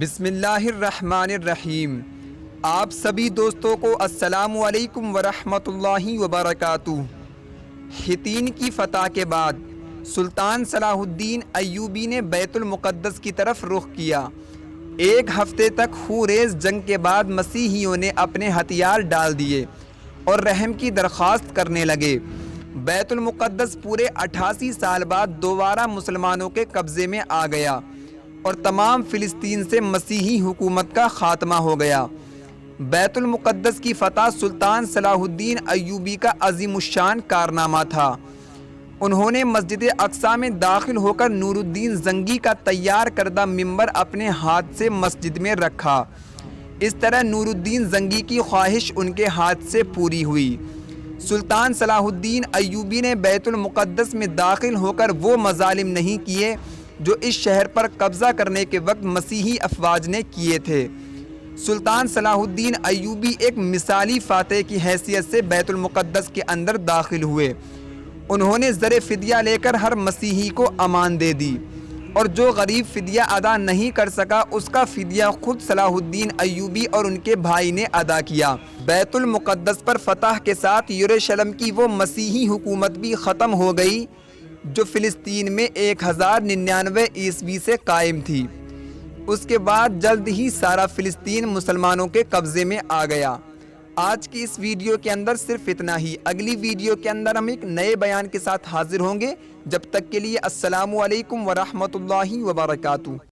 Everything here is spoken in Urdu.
بسم اللہ الرحمن الرحیم۔ آپ سبھی دوستوں کو السلام علیکم ورحمۃ اللہ وبرکاتہ۔ حطین کی فتح کے بعد سلطان صلاح الدین ایوبی نے بیت المقدس کی طرف رخ کیا۔ ایک ہفتے تک خونریز جنگ کے بعد مسیحیوں نے اپنے ہتھیار ڈال دیے اور رحم کی درخواست کرنے لگے۔ بیت المقدس پورے 88 سال بعد دوبارہ مسلمانوں کے قبضے میں آ گیا اور تمام فلسطین سے مسیحی حکومت کا خاتمہ ہو گیا۔ بیت المقدس کی فتح سلطان صلاح الدین ایوبی کا عظیم الشان کارنامہ تھا۔ انہوں نے مسجد اقصیٰ میں داخل ہو کر نور الدین زنگی کا تیار کردہ منبر اپنے ہاتھ سے مسجد میں رکھا۔ اس طرح نور الدین زنگی کی خواہش ان کے ہاتھ سے پوری ہوئی۔ سلطان صلاح الدین ایوبی نے بیت المقدس میں داخل ہو کر وہ مظالم نہیں کیے جو اس شہر پر قبضہ کرنے کے وقت مسیحی افواج نے کیے تھے۔ سلطان صلاح الدین ایوبی ایک مثالی فاتح کی حیثیت سے بیت المقدس کے اندر داخل ہوئے۔ انہوں نے زر فدیہ لے کر ہر مسیحی کو امان دے دی اور جو غریب فدیہ ادا نہیں کر سکا اس کا فدیہ خود صلاح الدین ایوبی اور ان کے بھائی نے ادا کیا۔ بیت المقدس پر فتح کے ساتھ یروشلم کی وہ مسیحی حکومت بھی ختم ہو گئی جو فلسطین میں 1099 عیسوی سے قائم تھی۔ اس کے بعد جلد ہی سارا فلسطین مسلمانوں کے قبضے میں آ گیا۔ آج کی اس ویڈیو کے اندر صرف اتنا ہی۔ اگلی ویڈیو کے اندر ہم ایک نئے بیان کے ساتھ حاضر ہوں گے۔ جب تک کے لیے السلام علیکم ورحمۃ اللہ وبرکاتہ۔